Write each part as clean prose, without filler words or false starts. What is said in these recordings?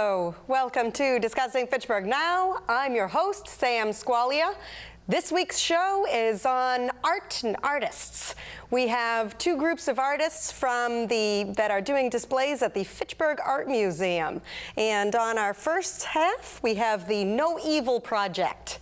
Hello, welcome to Discussing Fitchburg Now. I'm your host, Sam Squalia. This week's show is on art and artists. We have two groups of artists that are doing displays at the Fitchburg Art Museum. And on our first half, we have the No Evil Project.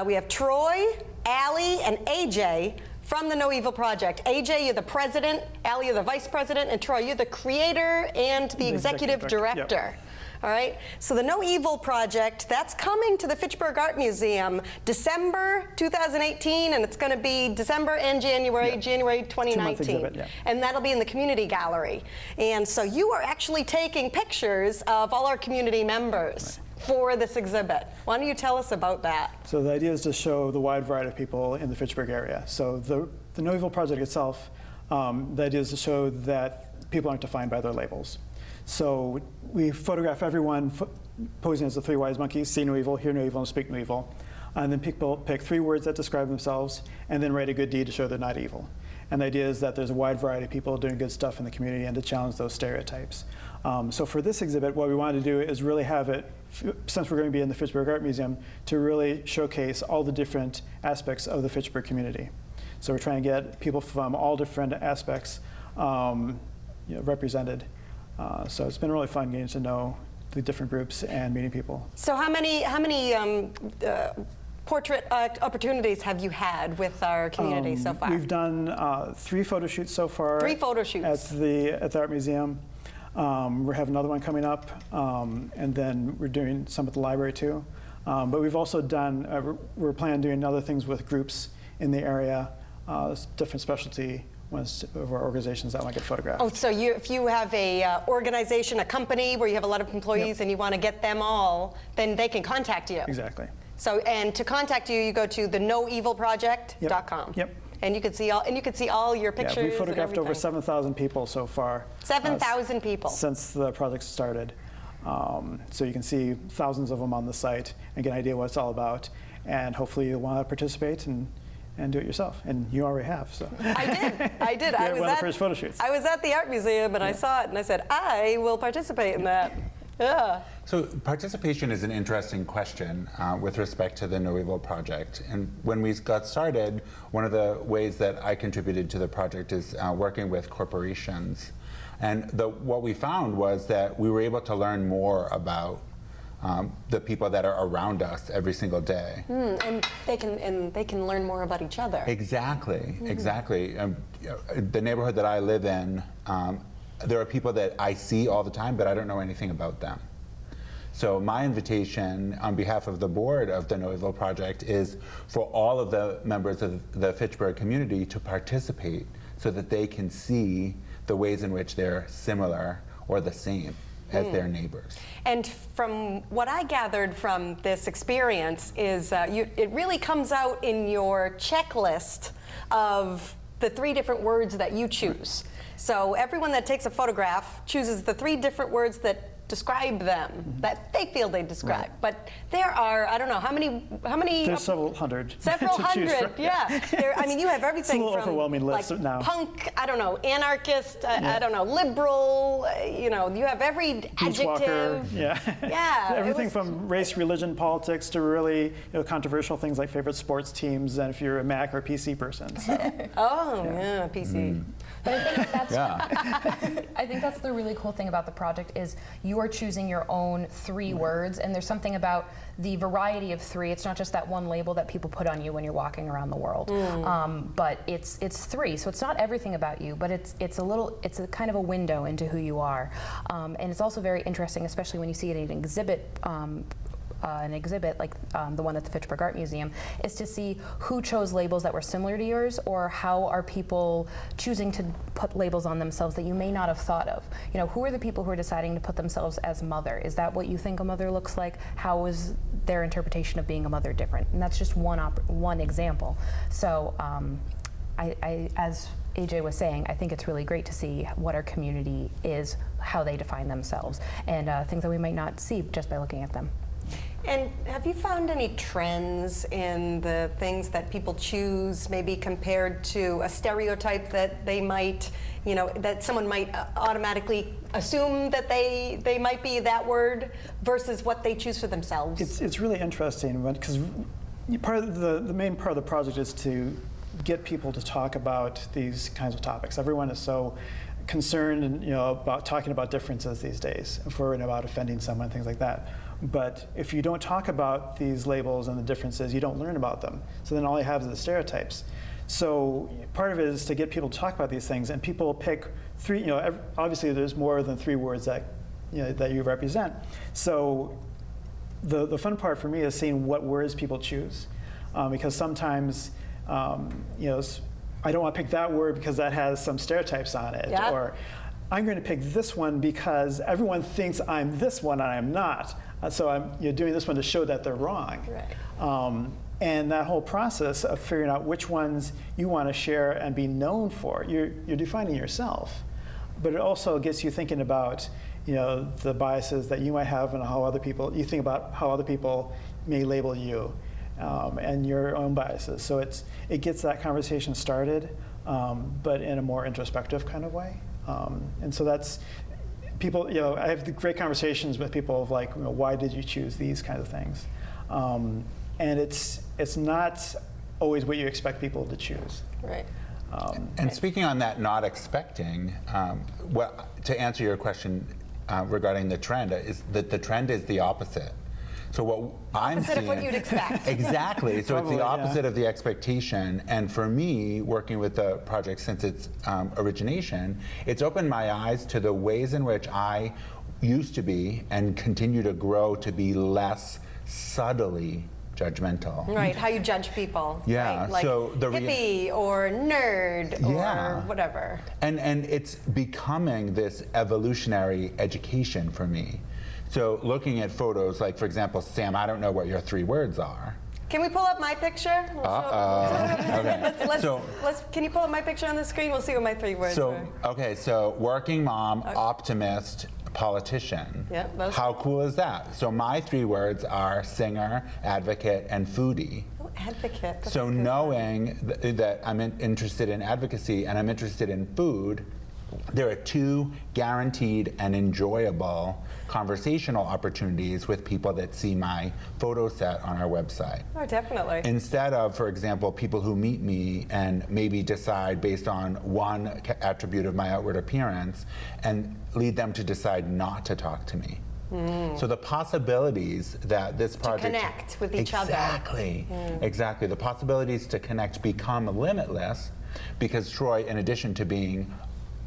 We have Troy, Allie, and AJ from the No Evil Project. AJ, you're the president, Allie, you're the vice president, and Troy, you're the creator and the executive director. Yep. All right, so the No Evil Project, that's coming to the Fitchburg Art Museum December 2018, and it's going to be December and January, January 2019. Exhibit, and that'll be in the community gallery. And so you are actually taking pictures of all our community members for this exhibit. Why don't you tell us about that? So the idea is to show the wide variety of people in the Fitchburg area. So the No Evil Project itself, the idea is to show that people aren't defined by their labels. So we photograph everyone posing as the three wise monkeys: see no evil, hear no evil, and speak no evil. And then people pick three words that describe themselves and then write a good deed to show they're not evil. And the idea is that there's a wide variety of people doing good stuff in the community and to challenge those stereotypes. So for this exhibit, what we wanted to do is really have it, since we're going to be in the Fitchburg Art Museum, to really showcase all the different aspects of the Fitchburg community. So we're trying to get people from all different aspects represented. So it's been really fun getting to know the different groups and meeting people. So how many portrait opportunities have you had with our community so far? We've done 3 photo shoots so far. 3 photo shoots at the Art Museum. We have another one coming up, and then we're doing some at the library too. But we've also done, we're planning on doing other things with groups in the area, different specialty ones of our organizations that want to get photographed. Oh, so if you have a organization, a company where you have a lot of employees and you want to get them all, then they can contact you. Exactly. So, and to contact you, you go to the noevilproject.com. Yep. And you can see all your pictures. Yeah, we photographed over 7,000 people so far. 7,000 people since the project started. So you can see thousands of them on the site and get an idea what it's all about. And hopefully you'll want to participate and do it yourself, and you already have. So I did. I was one of the first photo shoots. I was at the art museum and I saw it and I said, I will participate in that. Yeah. So participation is an interesting question with respect to the No Evil Project. And when we got started, one of the ways that I contributed to the project is working with corporations. And what we found was that we were able to learn more about the people that are around us every single day. And they can learn more about each other. Exactly, exactly. The neighborhood that I live in, there are people that I see all the time, but I don't know anything about them. So my invitation on behalf of the board of the No Evil Project is for all of the members of the Fitchburg community to participate so that they can see the ways in which they're similar or the same as their neighbors. And from what I gathered from this experience is it really comes out in your checklist of the 3 different words that you choose. So everyone that takes a photograph chooses the 3 different words that describe them, that they feel they describe. Right. But there are, I don't know, how many? There's several hundred. Several hundred, yeah. I mean, you have everything from overwhelming list like now. Punk, I don't know, anarchist, I don't know, liberal, you have every adjective. Yeah. Everything from race, religion, politics to really controversial things like favorite sports teams and if you're a Mac or PC person. So. Yeah, PC. But I think that's, I think that's the really cool thing about the project is you are choosing your own 3 words, and there's something about the variety of 3. It's not just that one label that people put on you when you're walking around the world, but it's 3. So it's not everything about you, but it's a kind of a window into who you are, and it's also very interesting, especially when you see it in an exhibit like the one at the Fitchburg Art Museum, is to see who chose labels that were similar to yours, or how are people choosing to put labels on themselves that you may not have thought of. Who are the people who are deciding to put themselves as mother? Is that what you think a mother looks like? How is their interpretation of being a mother different? And that's just one example. So as AJ was saying, I think it's really great to see what our community is, how they define themselves, and things that we might not see just by looking at them. And have you found any trends in the things that people choose, maybe compared to a stereotype that they might, you know, that someone might automatically assume that they might be that word versus what they choose for themselves? It's really interesting because part of the main part of the project is to get people to talk about these kinds of topics. Everyone is so concerned, and, you know, about talking about differences these days, for and about offending someone, things like that. But if you don't talk about these labels and the differences, you don't learn about them. So then all you have is the stereotypes. So part of it is to get people to talk about these things, and people pick three. You know, obviously there's more than 3 words that that you represent. So the fun part for me is seeing what words people choose, because sometimes you know, I don't want to pick that word because that has some stereotypes on it, yeah. Or I'm going to pick this one because everyone thinks I'm this one and I'm not. So I'm doing this one to show that they're wrong. Right. And that whole process of figuring out which ones you want to share and be known for, you're defining yourself. But it also gets you thinking about, you know, the biases that you might have and how other people, you think about how other people may label you, and your own biases. So it gets that conversation started, but in a more introspective kind of way. And so that's, people, you know, I have the great conversations with people of like, you know, why did you choose these kinds of things? And it's not always what you expect people to choose. Right. And speaking on that, not expecting, to answer your question regarding the trend, is that the trend is the opposite. So what I'm seeing, of what you'd expect. Exactly. So Probably, it's the opposite yeah. of the expectation. And for me, working with the project since its origination, it's opened my eyes to the ways in which I used to be and continue to grow to be less subtly judgmental. Right, how you judge people. Yeah, right? Like so the hippie or nerd Yeah. or whatever. And it's becoming this evolutionary education for me. So looking at photos, like for example, Sam, I don't know what your 3 words are. Can we pull up my picture? Okay. Can you pull up my picture on the screen? We'll see what my 3 words are. Okay, so working mom, optimist, politician. Yeah, those How cool is that? So my 3 words are singer, advocate, and foodie. Oh, advocate. That's So a good knowing that I'm interested in advocacy and I'm interested in food, there are 2 guaranteed and enjoyable conversational opportunities with people that see my photo set on our website. Oh, definitely. Instead of, for example, people who meet me and maybe decide based on one attribute of my outward appearance and lead them to decide not to talk to me. So the possibilities that this project... To connect with each other. Exactly. Exactly. The possibilities to connect become limitless because Troy, in addition to being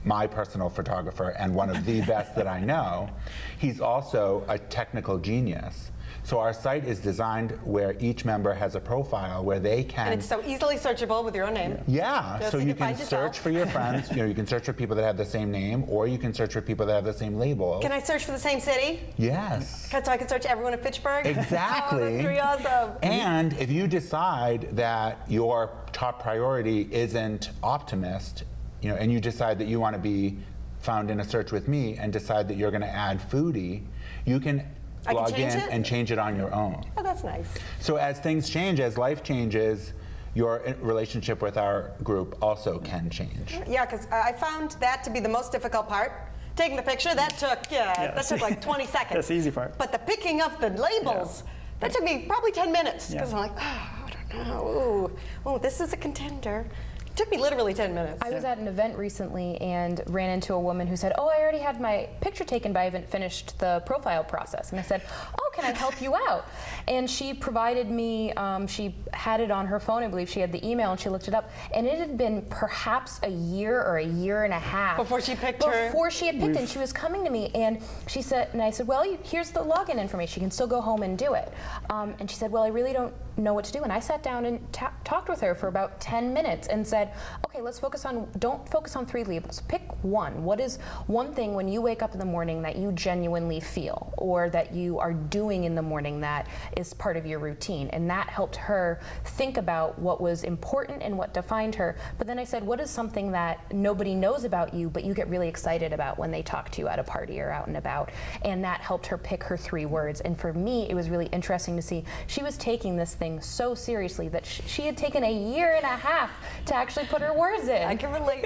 my personal photographer and one of the best that I know, he's also a technical genius. So our site is designed where each member has a profile where they can... And it's so easily searchable with your own name. Yeah, Just so you can find yourself. search for your friends, you can search for people that have the same name, or you can search for people that have the same label. Can I search for the same city? Yes. So I can search everyone in Fitchburg? Exactly. Oh, that's pretty awesome. And if you decide that your top priority isn't optimist, and you decide that you want to be found in a search with me and decide that you're going to add foodie, you can log in and change it on your own. Oh, that's nice. So as things change, as life changes, your relationship with our group also can change. Yeah, because I found that to be the most difficult part. Taking the picture, that took like 20 seconds. That's the easy part. But the picking of the labels, that took me probably 10 minutes. Because I'm like, I don't know. Ooh, this is a contender. It took me literally 10 minutes. I was at an event recently and ran into a woman who said, oh, I already had my picture taken, but I haven't finished the profile process. And I said, oh, can I help you out? And she provided me, she had it on her phone, I believe she had the email, and she looked it up. And it had been perhaps a year or a year and a half. Before she picked her? Before she had picked it. And she was coming to me, and she said, and I said, well, here's the login information. You can still go home and do it. And she said, well, I really don't know what to do. And I sat down and talked with her for about 10 minutes and said, okay, let's focus on, don't focus on 3 labels. Pick one. What is one thing when you wake up in the morning that you genuinely feel, or that you are doing in the morning that is part of your routine? And that helped her think about what was important and what defined her. But then I said, what is something that nobody knows about you, but you get really excited about when they talk to you at a party or out and about? And that helped her pick her 3 words. And for me, it was really interesting to see she was taking this thing so seriously that she had taken a year and a half to actually put her words in. I can relate.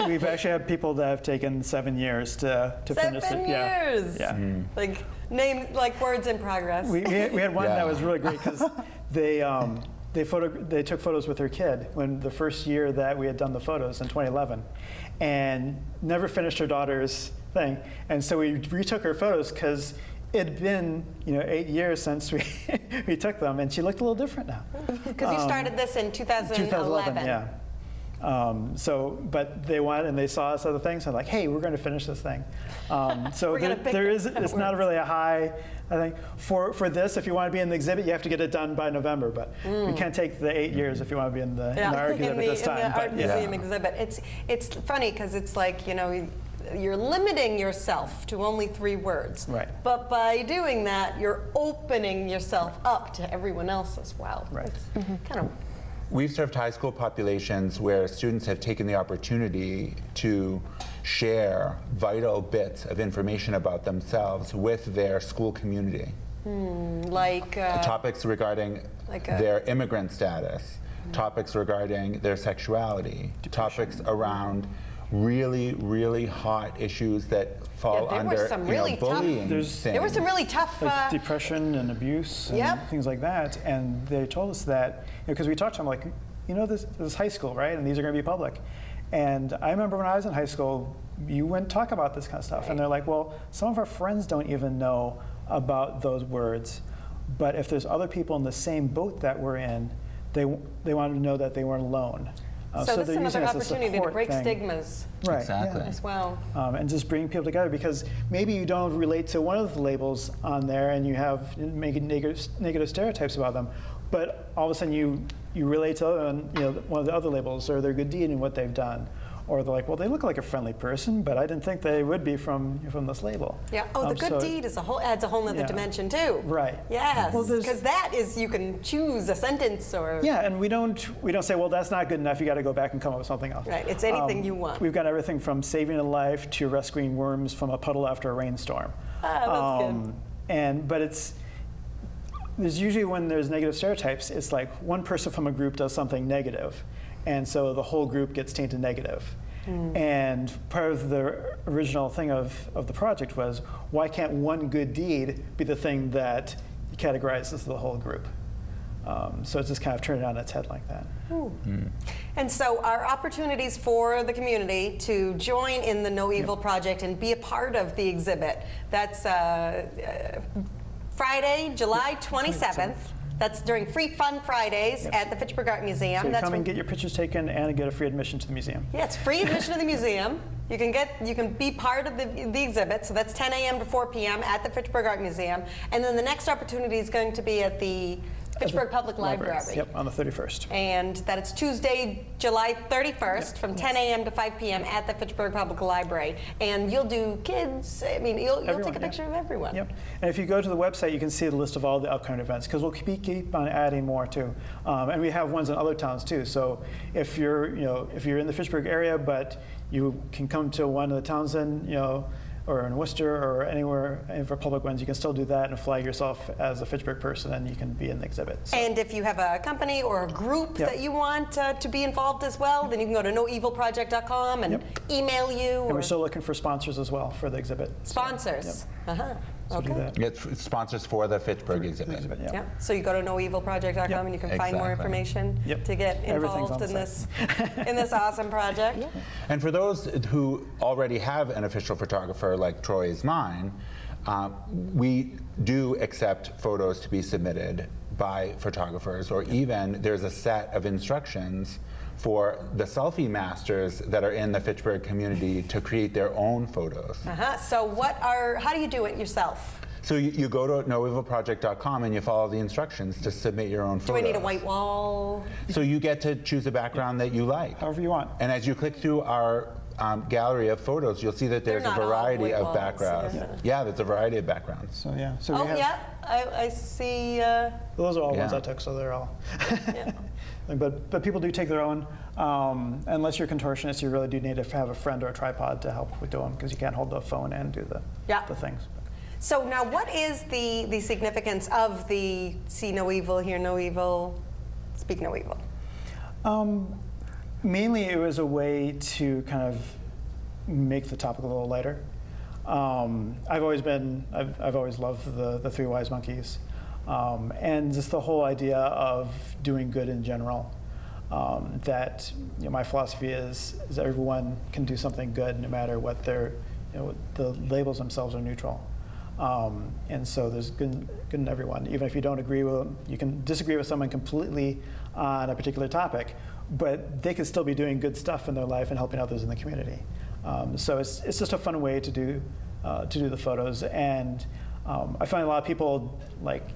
We've actually had people that have taken 7 years to finish it. 7 years. Yeah. Like like words in progress. We had one that was really great because they took photos with her kid when the first year that we had done the photos in 2011, and never finished her daughter's thing. And so we retook her photos because it had been 8 years since we took them, and she looked a little different now. Because you started this in 2011. Yeah. But they went and they saw us other things, and like, hey, we're going to finish this thing. So it's not really a high, I think. For this, if you want to be in the exhibit, you have to get it done by November, but you can't take the 8 years if you want to be in the art exhibit this time. In the art museum exhibit. It's funny because it's like, you're limiting yourself to only 3 words. Right. But by doing that, you're opening yourself up to everyone else as well. Right. It's kind of. We've served high school populations where students have taken the opportunity to share vital bits of information about themselves with their school community. Like topics regarding their immigrant status, topics regarding their sexuality, topics around really, really hot issues that fall under bullying. There were some really tough like depression and abuse and things like that. And they told us that, because we talked to them like, this is high school, right? And these are going to be public. And I remember when I was in high school, you wouldn't talk about this kind of stuff. Right. And they're like, well, some of our friends don't even know about those words. But if there's other people in the same boat that we're in, they wanted to know that they weren't alone. So this is another opportunity to break stigmas as well. And just bring people together, because maybe you don't relate to one of the labels on there and you have negative stereotypes about them, but all of a sudden you relate to one of the other labels, or their good deed and what they've done. Or they're like, well, they look like a friendly person, but I didn't think they would be from this label. Yeah. Oh, the good deed adds a whole other dimension too. Right. Yes. Because that is, you can choose a sentence or. Yeah, and we don't say, well, that's not good enough. You got to go back and come up with something else. Right. It's anything you want. We've got everything from saving a life to rescuing worms from a puddle after a rainstorm. That's good. But there's usually, when there's negative stereotypes, it's like one person from a group does something negative, and so the whole group gets tainted negative. And part of the original thing of the project was, why can't one good deed be the thing that categorizes the whole group? So it's just kind of turned it on its head like that. And so our opportunities for the community to join in the No Evil Project and be a part of the exhibit, that's Friday, July 27th. That's during Free Fun Fridays at the Fitchburg Art Museum. So you come and get your pictures taken and get a free admission to the museum. Yeah, it's free admission to the museum. You can be part of the exhibit. So that's 10 a.m. to 4 p.m. at the Fitchburg Art Museum. And then the next opportunity is going to be at the Fitchburg Public Library. Yep, on the 31st. And that it's Tuesday, July 31st from 10 a.m. to 5 p.m. at the Fitchburg Public Library. And you'll do kids, you'll take a picture of everyone. Yep. And if you go to the website, you can see the list of all the upcoming events, because we'll keep on adding more too. And we have ones in other towns too. So if you're in the Fitchburg area, but you can come to one of the towns or in Worcester or anywhere for public ones, you can still do that and flag yourself as a Fitchburg person, and you can be in the exhibit. So. And if you have a company or a group that you want to be involved as well, then you can go to noevilproject.com and email you. And we're still looking for sponsors as well for the exhibit. Sponsors. So, So do that. It's sponsors for the Fitchburg exhibit. So you go to noevilproject.com and you can find more information to get involved in this awesome project. And for those who already have an official photographer like Troy is mine, we do accept photos to be submitted by photographers, or even there's a set of instructions for the selfie masters that are in the Fitchburg community to create their own photos. So how do you do it yourself? So you go to noevilproject.com and you follow the instructions to submit your own photos. Do I need a white wall? So you get to choose a background that you like. However you want. And as you click through our gallery of photos, you'll see that there's a not all variety white of walls, backgrounds. Yeah, there's a variety of backgrounds. So yeah. So we Oh, have, yeah, I see. Those are all ones Yeah. I took, so they're all. Yeah. But people do take their own. Unless you're a contortionist, you really do need to have a friend or a tripod to help with doing them, because you can't hold the phone and do the things. So now, what is the significance of the see no evil, hear no evil, speak no evil? Mainly, it was a way to kind of make the topic a little lighter. I've always loved the Three Wise Monkeys, and just the whole idea of doing good in general. That my philosophy is everyone can do something good, no matter what their the labels themselves are neutral. And so there's good in everyone. Even if you don't agree with them, you can disagree with someone completely on a particular topic, but they can still be doing good stuff in their life and helping others in the community. So it's just a fun way to do the photos. And I find a lot of people,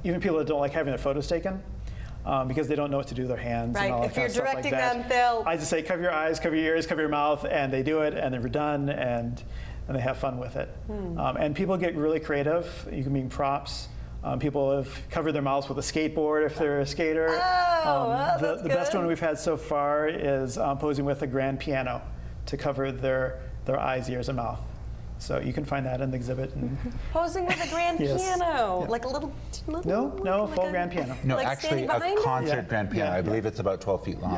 even people that don't like having their photos taken, because they don't know what to do with their hands. Right. And all that If kind you're of stuff directing like that. them, they'll. I just say cover your eyes, cover your ears, cover your mouth, and they do it, and they're done, and they have fun with it. And people get really creative. You can mean props. People have covered their mouths with a skateboard if they're a skater. That's the best good. one we've had so far is posing with a grand piano to cover their eyes, ears, and mouth. So you can find that in the exhibit. And Posing with a grand Yes. piano, Yeah. like a little. no, like full a- grand piano. No, Like actually, standing a behind it? concert Yeah. grand piano. Yeah. I believe it's about 12 feet long.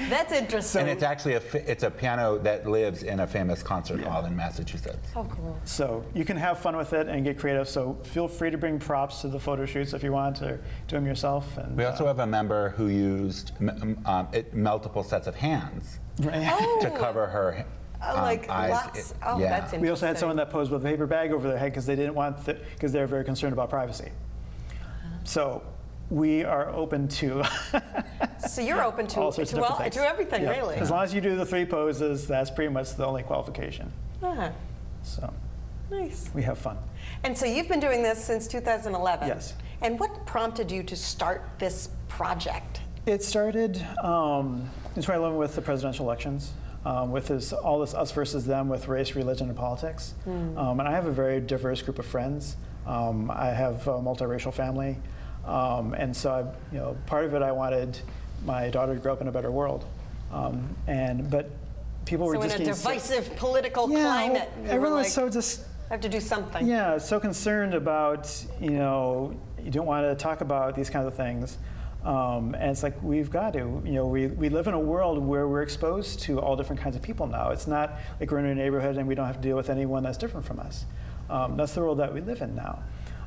That's interesting. And it's actually it's a piano that lives in a famous concert hall in Massachusetts. Oh, cool. So you can have fun with it and get creative. So feel free to bring props to the photo shoots if you want, or do them yourself. And We also have a member who used multiple sets of hands to cover her Like eyes. lots. Oh, Yeah. that's interesting. we also had someone that posed with a paper bag over their head because they didn't want, because they were very concerned about privacy. So we are open to So you're open to all sorts of different things. to everything, Yeah. really. As long as you do the 3 poses, that's pretty much the only qualification. Ah, So nice. we have fun. And so you've been doing this since 2011. Yes. And what prompted you to start this project? It started in 2011 with the presidential elections, with all this us versus them with race, religion, and politics. And I have a very diverse group of friends. I have a multiracial family. And so, part of it, I wanted my daughter to grow up in a better world. But people were So in just a getting divisive political climate, you were everyone like, was so just I have to do something. so concerned about, you don't want to talk about these kinds of things. And it's like, we've got to, we live in a world where we're exposed to all different kinds of people now. It's not like we're in a neighborhood and we don't have to deal with anyone that's different from us. That's the world that we live in now.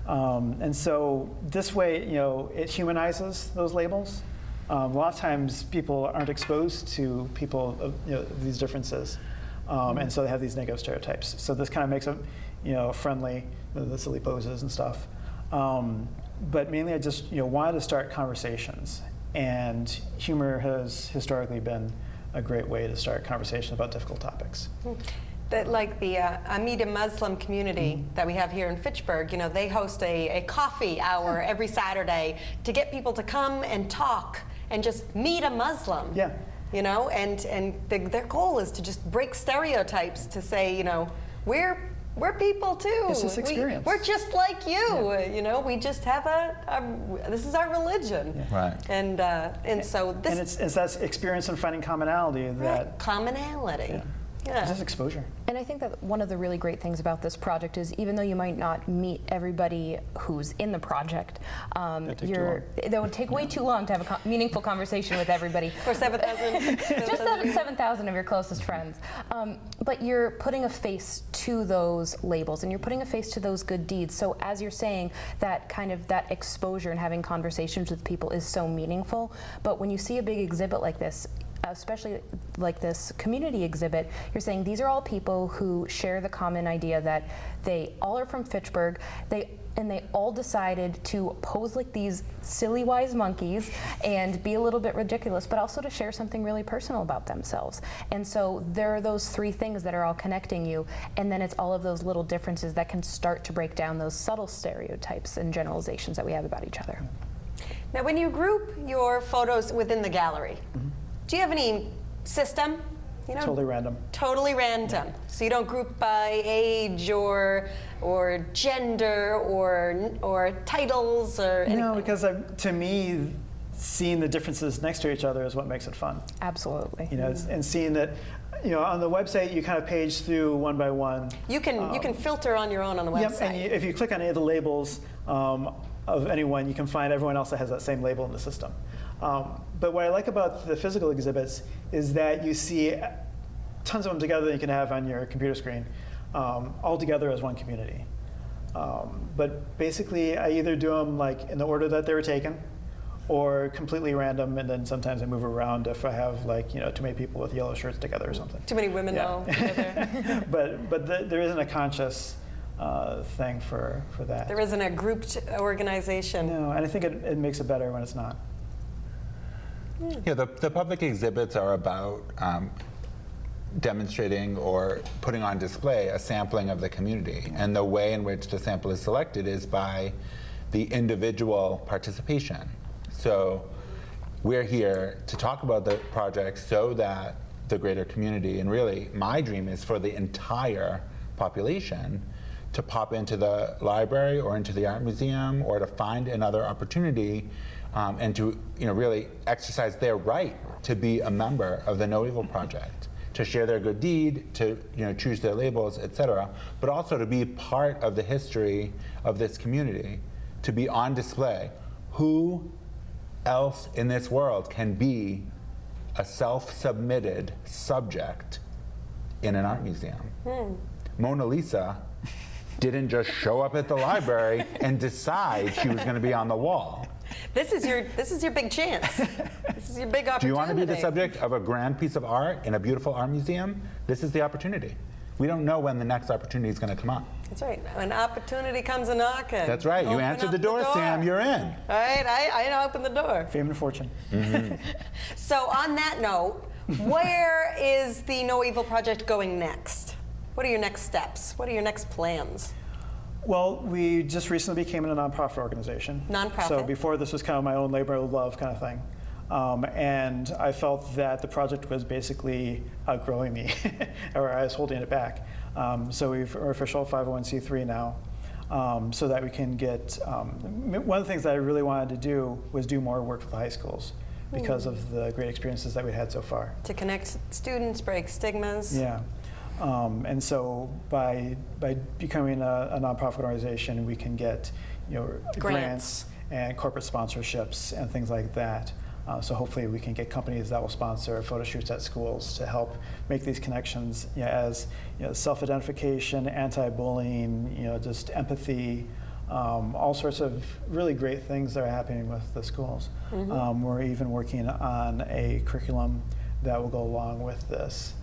And so this way, it humanizes those labels. A lot of times people aren't exposed to people of these differences. And so they have these negative stereotypes. So this kind of makes them, friendly, the silly poses and stuff. But mainly I just wanted to start conversations. And humor has historically been a great way to start conversations about difficult topics. That like the Amida Muslim community that we have here in Fitchburg, they host a coffee hour every Saturday to get people to come and talk and just meet a Muslim. Yeah. And their goal is to just break stereotypes, to say, we're people too. It's this experience. We're just like you. We just have this is our religion. Yeah. Right. And so this And it's that experience and finding commonality that commonality. it's just exposure. And I think that one of the really great things about this project is, even though you might not meet everybody who's in the project, take too long. that would take way too long to have a meaningful conversation with everybody. For 7,000. Just 7,000 of your closest friends. But you're putting a face to those labels, and you're putting a face to those good deeds. So as you're saying, that exposure and having conversations with people is so meaningful. But when you see a big exhibit like this, especially like this community exhibit, you're saying these are all people who share the common idea that they all are from Fitchburg, and they all decided to pose like these silly wise monkeys and be a little bit ridiculous, but also to share something really personal about themselves. And so there are those 3 things that are all connecting you, and then it's all of those little differences that can start to break down those subtle stereotypes and generalizations that we have about each other. Now, when you group your photos within the gallery, do you have any system You know, totally random. Totally random. So you don't group by age or gender or titles or anything? No, because to me, seeing the differences next to each other is what makes it fun. Absolutely. You know, and seeing that, you know, on the website you kind of page through one by one. You can filter on your own on the website. Yep, and if you click on any of the labels of anyone, you can find everyone else that has that same label in the system. But what I like about the physical exhibits is that you see tons of them together that you can have on your computer screen, all together as one community. But basically, I either do them like in the order that they were taken, or completely random, and then sometimes I move around if I have, like, you know, too many people with yellow shirts together or something. Too many women all together. but there isn't a conscious thing for that. There isn't a grouped organization. No, and I think it makes it better when it's not. Yeah, the public exhibits are about demonstrating or putting on display a sampling of the community. And the way in which the sample is selected is by the individual participation. So we're here to talk about the project so that the greater community, and really my dream is for the entire population to pop into the library or into the art museum or to find another opportunity and to, you know, really exercise their right to be a member of the No Evil Project, to share their good deed, to, you know, choose their labels, etc., but also to be part of the history of this community, to be on display. Who else in this world can be a self-submitted subject in an art museum? Mona Lisa didn't just show up at the library and decide she was going to be on the wall. This is your big chance. This is your big opportunity. Do you want to be the subject of a grand piece of art in a beautiful art museum? This is the opportunity. We don't know when the next opportunity is going to come up. That's right. When opportunity comes a knocking. That's right. You answered the door, Sam. You're in. All right. I opened the door. Fame and fortune. Mm-hmm. So on that note, where is the No Evil Project going next? What are your next steps? What are your next plans? Well, we just recently became a nonprofit organization. Nonprofit. So before this was kind of my own labor of love kind of thing. And I felt that the project was basically outgrowing me, or I was holding it back. So we're official 501c3 now, so that we can get, one of the things that I really wanted to do was do more work with high schools because of the great experiences that we'd had so far. To connect students, break stigmas. Yeah. And so by becoming a nonprofit organization, we can get, you know, grants and corporate sponsorships and things like that. So hopefully we can get companies that will sponsor photo shoots at schools to help make these connections, you know, as, you know, self-identification, anti-bullying, you know, just empathy, all sorts of really great things that are happening with the schools. We're even working on a curriculum that will go along with this.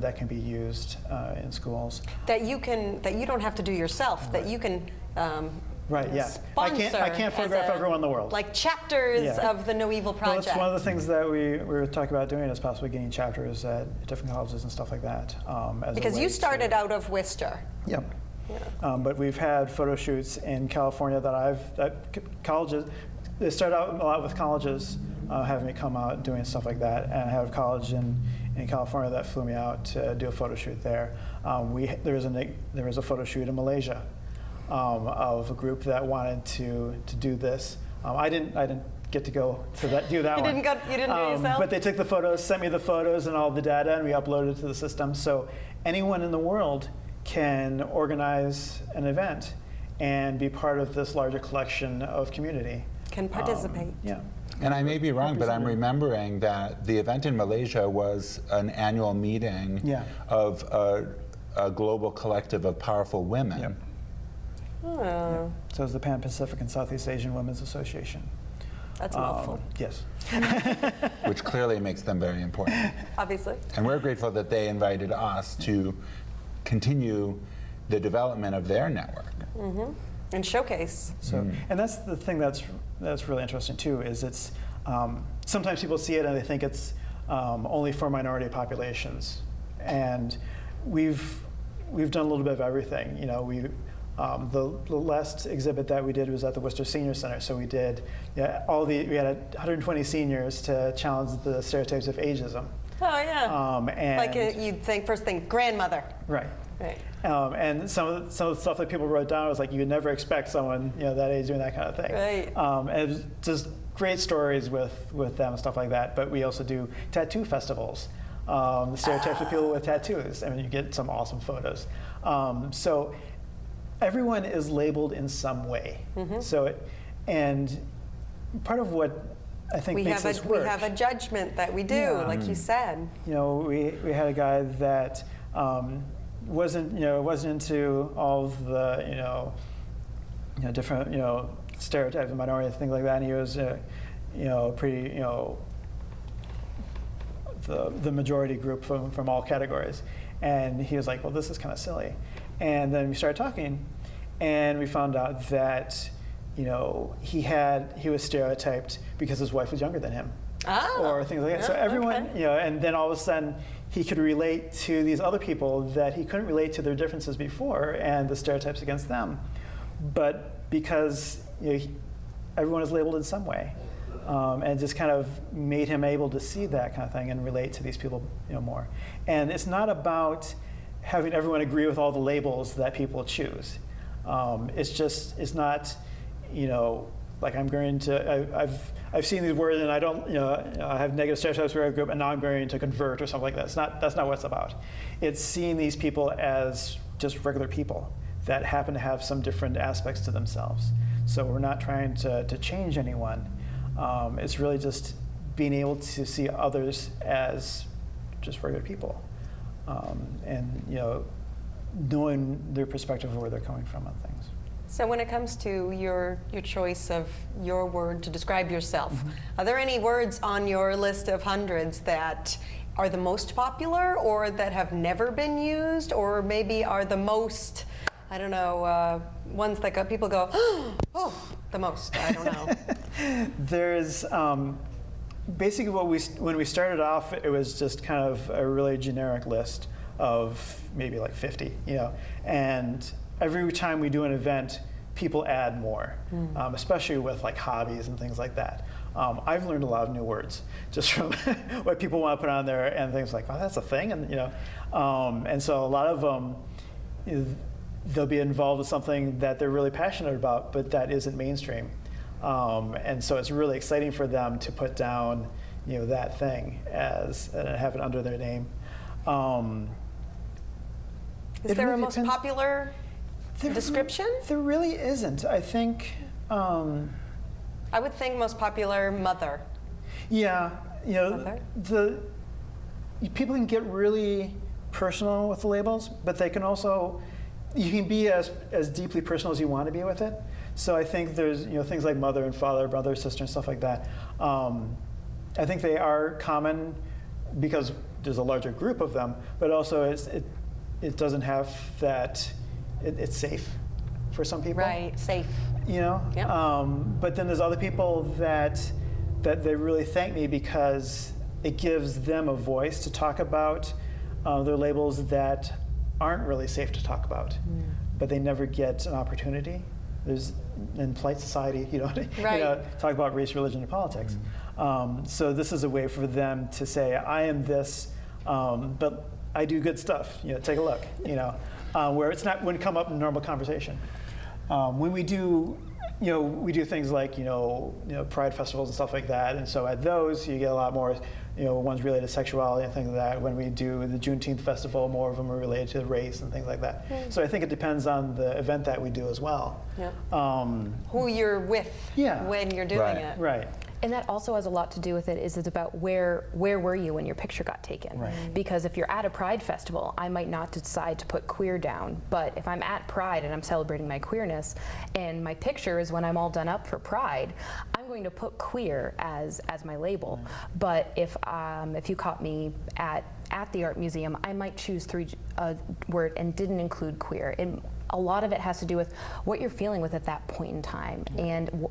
That can be used in schools. That you don't have to do yourself. That you can. Right. Yeah. I can't photograph everyone in the world. Like chapters of the No Evil Project. Well, that's one of the things that we were talking about doing, is possibly getting chapters at different colleges and stuff like that. Because you started out of Worcester. Yep. Yeah. But we've had photo shoots in California colleges. They started out a lot with colleges having me come out doing stuff like that, and I have a college in California that flew me out to do a photo shoot there. There was a photo shoot in Malaysia of a group that wanted to do this. I didn't get to go to do that one. You didn't do it yourself? But they took the photos, sent me the photos and all the data, and we uploaded it to the system. So anyone in the world can organize an event and be part of this larger collection of community. Can participate. Yeah. And I may be wrong, but I'm remembering that the event in Malaysia was an annual meeting of a global collective of powerful women. Yep. Yeah. So it's the Pan-Pacific and Southeast Asian Women's Association. That's a mouthful. Yes. Which clearly makes them very important. Obviously. And we're grateful that they invited us to continue the development of their network. And showcase. So, and that's the thing that's really interesting too, is it's, sometimes people see it and they think it's only for minority populations. And we've done a little bit of everything. You know, the last exhibit that we did was at the Worcester Senior Center. So we did, we had 120 seniors to challenge the stereotypes of ageism. Oh, yeah. And Like you'd think, first thing, grandmother. right. Right. And some of the stuff that people wrote down was like, you would never expect someone, that age doing that kind of thing. Right. And it was just great stories with them and stuff like that. But we also do tattoo festivals. The stereotypes of people with tattoos. I mean, you get some awesome photos. So everyone is labeled in some way. So, and part of what I think makes this work. We have a judgment that we do, like you said. We had a guy that wasn't into all of the different stereotypes of minority and things like that. And he was pretty the majority group from all categories. And he was like, well, this is kind of silly. And then we started talking, and we found out that he was stereotyped because his wife was younger than him. Or things like that. So everyone, and then all of a sudden he could relate to these other people that he couldn't relate to their differences before and the stereotypes against them. But because everyone is labeled in some way, and just kind of made him able to see that kind of thing and relate to these people more. And it's not about having everyone agree with all the labels that people choose. It's not, like I'm going to, I've seen these words and I don't, I have negative stereotypes for a group and now I'm going to convert or something like that. That's not what it's about. It's seeing these people as just regular people that happen to have some different aspects to themselves. So we're not trying to change anyone. It's really just being able to see others as just regular people, and knowing their perspective of where they're coming from on things. So when it comes to your choice of your word to describe yourself, are there any words on your list of hundreds that are the most popular or that have never been used, or maybe are the most, I don't know, ones that people go, oh, the most, I don't know. There's basically when we started off, it was just kind of a really generic list of maybe like 50, and every time we do an event, people add more, especially with like hobbies and things like that. I've learned a lot of new words just from what people want to put on there and things like, oh, that's a thing, and so a lot of them, they'll be involved with something that they're really passionate about, but that isn't mainstream. And so it's really exciting for them to put down, that thing and have it under their name. Is there a most popular description? There really isn't. I think. I would think most popular, mother. Yeah, Mother? People can get really personal with the labels, but they can also, you can be as deeply personal as you want to be with it. So I think there's things like mother and father, brother, sister, and stuff like that. I think they are common because there's a larger group of them, but also it doesn't have that. It's safe for some people. Right, safe. Yep. But then there's other people that they really thank me because it gives them a voice to talk about their labels that aren't really safe to talk about, but they never get an opportunity. There's in polite society, talk about race, religion, and politics. So this is a way for them to say, I am this, but I do good stuff. Take a look. Where it's not wouldn't come up in normal conversation. When we do, we do things like pride festivals and stuff like that, and so at those you get a lot more, ones related to sexuality and things like that. When we do the Juneteenth festival, more of them are related to race and things like that. So I think it depends on the event that we do as well. Who you're with when you're doing it. Right. And that also has a lot to do with it, is it's about where were you when your picture got taken? Right. Because if you're at a Pride festival, I might not decide to put queer down, but if I'm at Pride and I'm celebrating my queerness, and my picture is when I'm all done up for Pride, I'm going to put queer as my label. But if you caught me at the art museum, I might choose word and didn't include queer. And a lot of it has to do with what you're feeling with at that point in time, and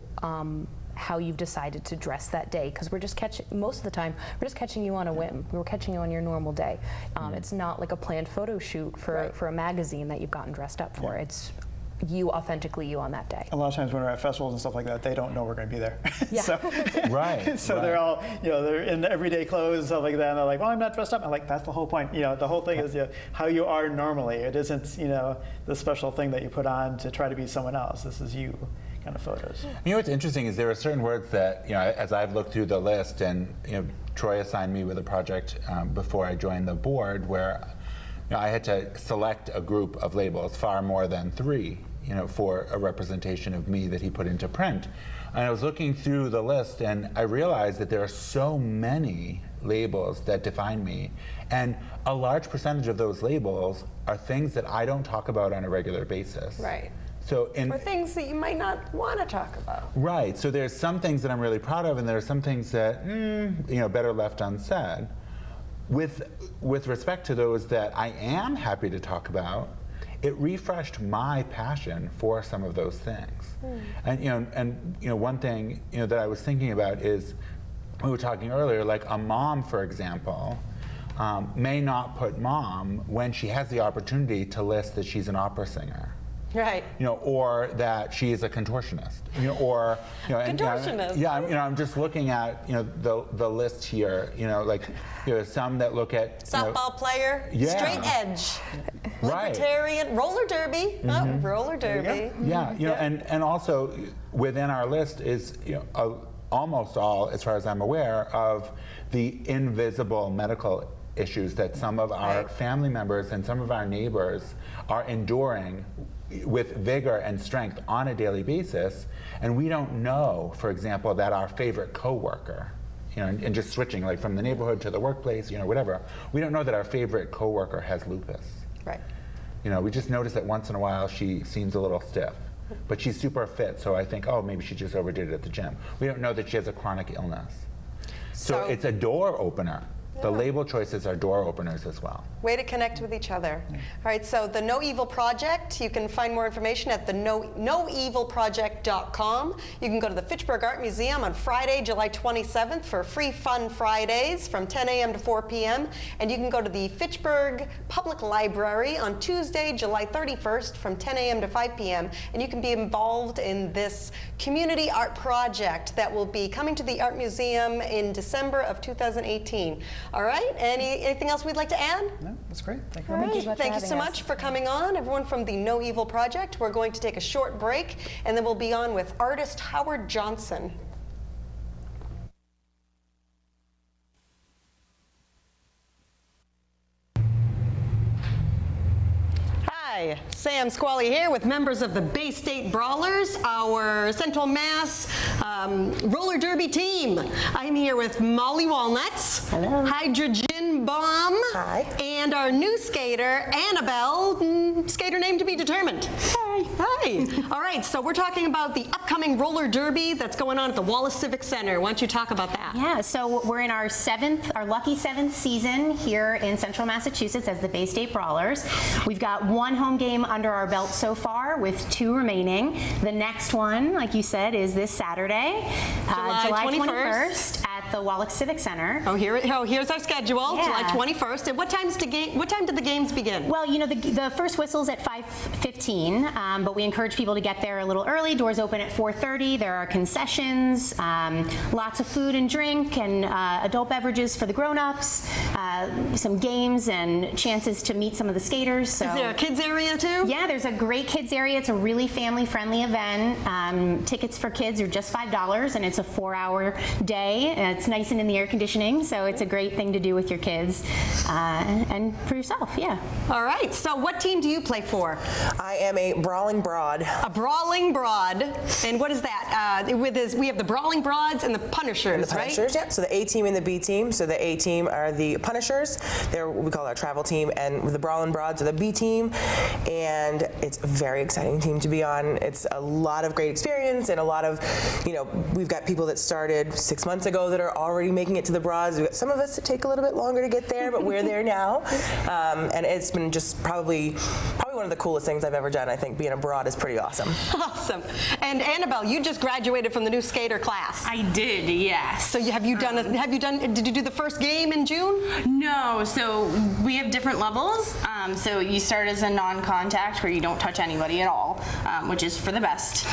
how you've decided to dress that day, because we're just most of the time we're just catching you on a whim. We're catching you on your normal day. It's not like a planned photo shoot for a magazine that you've gotten dressed up for. It's you authentically you on that day. A lot of times when we're at festivals and stuff like that, they don't know we're going to be there. Yeah. So, Right. so they're all, they're in everyday clothes and stuff like that, and they're like, well, I'm not dressed up. I'm like, that's the whole point. The whole thing is how you are normally. It isn't, the special thing that you put on to try to be someone else. This is you kind of photos. What's interesting is there are certain words that, as I've looked through the list, and Troy assigned me with a project before I joined the board where I had to select a group of labels, far more than 3, for a representation of me that he put into print. And I was looking through the list and I realized that there are so many labels that define me. And a large percentage of those labels are things that I don't talk about on a regular basis. Right. So or things that you might not want to talk about. Right. So there's some things that I'm really proud of, and there are some things that, better left unsaid. With respect to those that I am happy to talk about, it refreshed my passion for some of those things. And one thing that I was thinking about is, we were talking earlier, like a mom, for example, may not put mom when she has the opportunity to list that she's an opera singer. Right. Or that she is a contortionist. Or contortionist. I'm just looking at the list here. Some that look at softball player, straight edge, libertarian, roller derby, roller derby. And also within our list is almost all, as far as I'm aware, of the invisible medical issues that some of our family members and some of our neighbors are enduring with vigor and strength on a daily basis, and we don't know, for example, that our favorite coworker, and just switching like from the neighborhood to the workplace, whatever, we don't know that our favorite coworker has lupus. Right. We just notice that once in a while she seems a little stiff, but she's super fit, so I think, oh, maybe she just overdid it at the gym. We don't know that she has a chronic illness. So it's a door opener. The label choices are door openers as well. Way to connect with each other. All right, so the No Evil Project, you can find more information at the noevilproject.com. You can go to the Fitchburg Art Museum on Friday, July 27th for Free Fun Fridays from 10 a.m. to 4 p.m. And you can go to the Fitchburg Public Library on Tuesday, July 31st from 10 a.m. to 5 p.m. And you can be involved in this community art project that will be coming to the Art Museum in December of 2018. All right, anything else we'd like to add? No, that's great. Thank you very much. Thank you so much for coming on, everyone from the No Evil Project. We're going to take a short break, and then we'll be on with artist Howard Johnson. Hi, Sam Squally here with members of the Bay State Brawlers, our Central Mass roller derby team. I'm here with Molly Walnuts, hello, Hydrogen Bomb, hi, and our new skater, Annabelle, skater name to be determined. Hi. Hi. All right, so we're talking about the upcoming roller derby that's going on at the Wallace Civic Center. Why don't you talk about that? Yeah, so we're in our lucky seventh season here in Central Massachusetts as the Bay State Brawlers. We've got one home game under our belt so far with 2 remaining. The next one, like you said, is this Saturday, July 21st at the Wallace Civic Center. Here's our schedule, yeah. July 21st. And what time did the games begin? Well, the first whistle's at 5:15, but we encourage people to get there a little early. Doors open at 4:30. There are concessions, lots of food and drink, and adult beverages for the grown-ups, some games and chances to meet some of the skaters. So. Is there a kids area too? Yeah, there's a great kids area. It's a really family-friendly event. Tickets for kids are just $5, and it's a 4-hour day. It's nice and in the air conditioning, so it's a great thing to do with your kids and for yourself, yeah. All right, so what team do you play for? I am a Brawling Broad. A Brawling Broad, and what is that? We have the Brawling Broads and the Punishers, And the Punishers, right? yeah. So the A team and the B team. So the A team are the Punishers. They're what we call our travel team, and the Brawling Broads are the B team. And it's a very exciting team to be on. It's a lot of great experience and a lot of, we've got people that started 6 months ago that are already making it to the Broads. We've got some of us that take a little bit longer to get there, but we're there now. And it's been just probably one one of the coolest things I've ever done. I think being abroad is pretty awesome. Awesome. And Annabelle, you just graduated from the new skater class. I did, yes. So did you do the first game in June? No, so we have different levels. So you start as a non-contact where you don't touch anybody at all, which is for the best.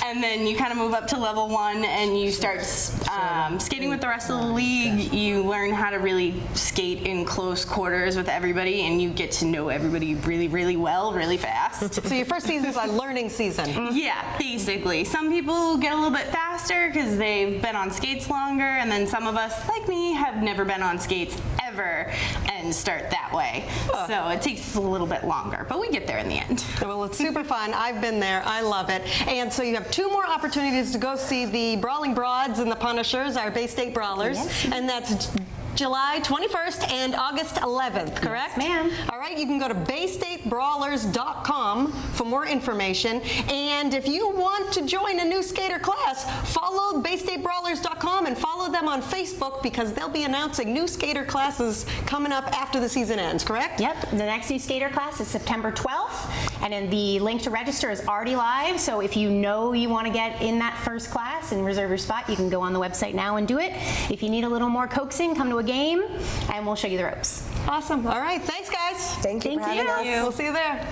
And then you kind of move up to level 1 and you start skating with the rest of the league. You learn how to really skate in close quarters with everybody, and you get to know everybody really, really well, really fast. So your first season is a learning season. Yeah, basically. Some people get a little bit faster because they've been on skates longer, and then some of us, like me, have never been on skates ever and start that way. So it takes a little bit longer, but we get there in the end. Well, it's super fun. I've been there. I love it. And so you have 2 more opportunities to go see the Brawling Broads and the Punishers, our Bay State Brawlers. Yes. And that's July 21st and August 11th, correct? Yes, ma'am. All right, you can go to baystatebrawlers.com for more information. And if you want to join a new skater class, follow baystatebrawlers.com and follow them on Facebook because they'll be announcing new skater classes coming up after the season ends, correct? Yep, the next new skater class is September 12th, and then the link to register is already live, so if you know you want to get in that first class and reserve your spot, you can go on the website now and do it. If you need a little more coaxing, come to a game, and we'll show you the ropes. Awesome. All right, thanks, guys. Thank you for having us. We'll see you there.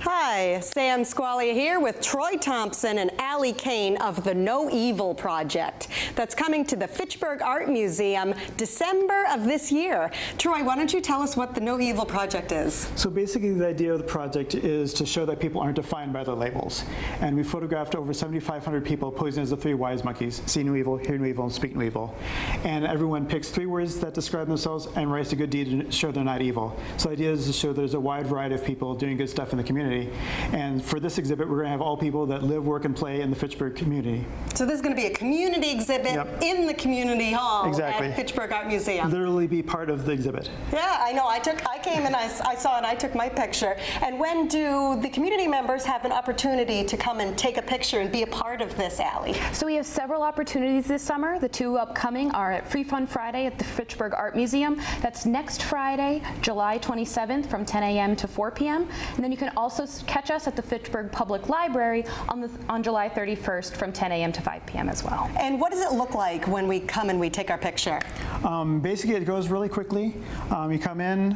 Hi, Sam Squalia here with Troy Thompson and Allie Kane of the No Evil Project. That's coming to the Fitchburg Art Museum December of this year. Troy, why don't you tell us what the No Evil Project is? So basically the idea of the project is to show that people aren't defined by their labels. And we photographed over 7,500 people posing as the 3 wise monkeys: see no evil, hear no evil, and speak no evil. And everyone picks 3 words that describe themselves and writes a good deed to show they're not evil. So the idea is to show there's a wide variety of people doing good stuff in the community. And for this exhibit, we're going to have all people that live, work, and play in the Fitchburg community. So this is going to be a community exhibit in the community hall at Fitchburg Art Museum. Literally be part of the exhibit. Yeah, I know. I came and I saw it and I took my picture. And when do the community members have an opportunity to come and take a picture and be a part of this, Allie? So we have several opportunities this summer. The 2 upcoming are at Free Fun Friday at the Fitchburg Art Museum. That's next Friday, July 27th from 10 a.m. to 4 p.m. And then you can also catch us at the Fitchburg Public Library on July 31st from 10 a.m. to 5 p.m. as well. And what does it look like when we come and we take our picture? Basically, it goes really quickly. You come in,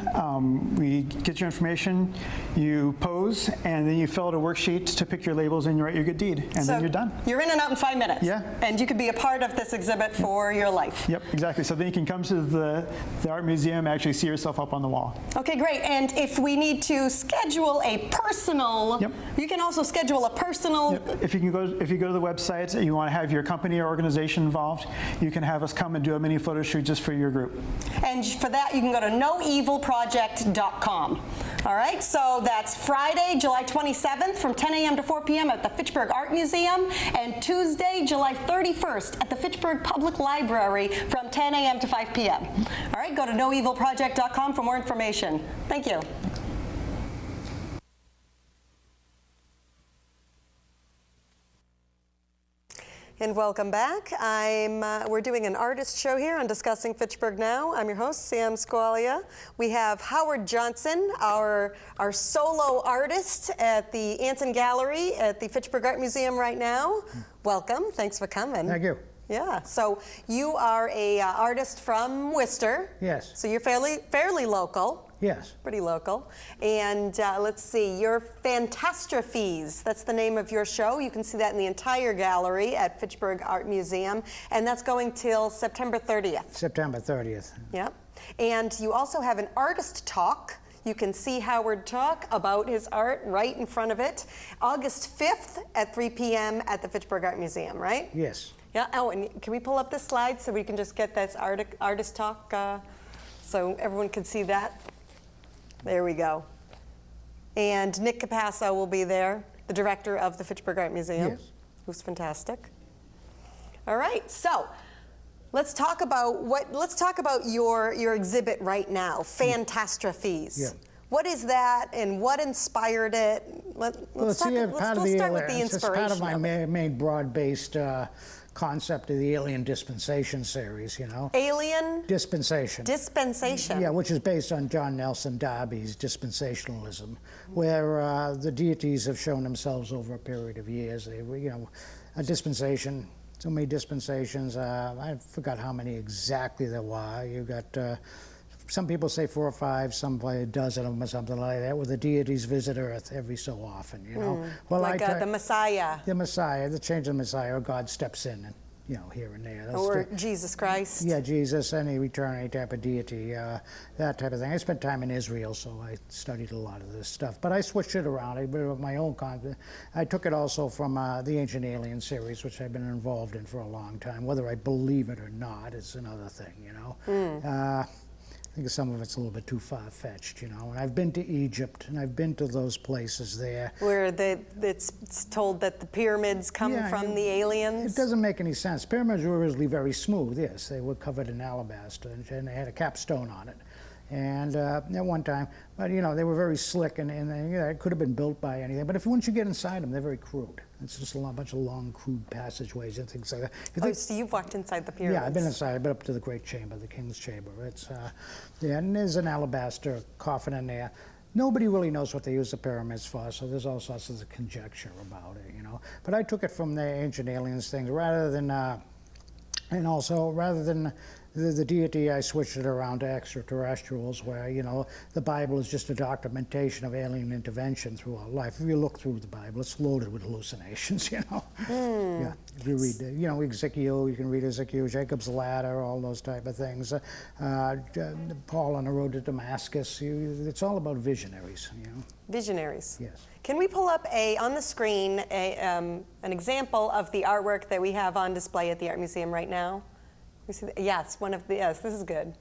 we get your information, you pose, and then you fill out a worksheet to pick your labels and you write your good deed, and then you're done. You're in and out in 5 minutes. Yeah. And you could be a part of this exhibit for your life. Yep, exactly. So then you can come to the art museum and actually see yourself up on the wall. Okay, great. And if we need to schedule a personal, you can also schedule a personal. If you go to the website and you want to have your company or organization involved, you can have us come and do a mini photo shoot just for your group. And for that, you can go to noevilproject.com. All right, so that's Friday, July 27th from 10 a.m. to 4 p.m. at the Fitchburg Art Museum, and Tuesday, July 31st at the Fitchburg Public Library from 10 a.m. to 5 p.m. All right, go to noevilproject.com for more information. Thank you. And welcome back. We're doing an artist show here on Discussing Fitchburg Now. I'm your host, Sam Squalia. We have Howard Johnson, our solo artist at the Anson Gallery at the Fitchburg Art Museum right now. Welcome. Thanks for coming. Thank you. Yeah. So you are a artist from Worcester. Yes. So you're fairly local. Yes. Pretty local. And let's see, your Phantastrophies, that's the name of your show. You can see that in the entire gallery at Fitchburg Art Museum. And that's going till September 30th. September 30th. Yep. And you also have an artist talk. You can see Howard talk about his art right in front of it. August 5th at 3 p.m. at the Fitchburg Art Museum, right? Yes. Yeah. Oh, and can we pull up this slide so we can just get this artist talk so everyone can see that? There we go. And Nick Capasso will be there, the director of the Fitchburg Art Museum, yes, who's fantastic. All right, so let's talk about your exhibit right now, Phantastrophies. Yeah. What is that, and what inspired it? Let's start with the inspiration. It's part of my main broad-based concept of the Alien Dispensation series, you know. Alien? Dispensation. Dispensation. Yeah, which is based on John Nelson Darby's dispensationalism, where the deities have shown themselves over a period of years. They were, you know, a dispensation, so many dispensations. I forgot how many exactly there were. You got, some people say 4 or 5, some play a dozen of them or something like that, where the deities visit Earth every so often, you know. Well, like the Messiah. The Messiah, the change of the Messiah, or God steps in and, you know, here and there. Or Jesus Christ. Yeah, Jesus, any return, any type of deity, that type of thing. I spent time in Israel, so I studied a lot of this stuff. But I switched it around. I did my own content. I took it also from the Ancient Alien series, which I've been involved in for a long time. Whether I believe it or not is another thing, you know. I think some of it's a little bit too far-fetched, you know. And I've been to Egypt, and I've been to those places there. Where it's told that the pyramids come from the aliens? It doesn't make any sense. Pyramids were originally very smooth, yes. They were covered in alabaster, and they had a capstone on it. And at one time, but you know, they were very slick, and you know, it could have been built by anything. But once you get inside them, they're very crude. It's just a bunch of long, crude passageways and things like that. So you've walked inside the pyramids? Yeah, I've been inside. I've been up to the Great Chamber, the King's Chamber. It's yeah, and there's an alabaster coffin in there. Nobody really knows what they use the pyramids for, so there's all sorts of conjecture about it, you know. But I took it from the Ancient Aliens things, rather than, and also rather than the deity, I switched it around to extraterrestrials, where, you know, the Bible is just a documentation of alien intervention throughout life. If you look through the Bible, it's loaded with hallucinations, you know. Yeah, if you read, you know, Ezekiel, you can read Ezekiel, Jacob's Ladder, all those type of things. Paul on the road to Damascus, it's all about visionaries, you know. Visionaries. Yes. Can we pull up on the screen an example of the artwork that we have on display at the Art Museum right now? We see yes, yes, this is good.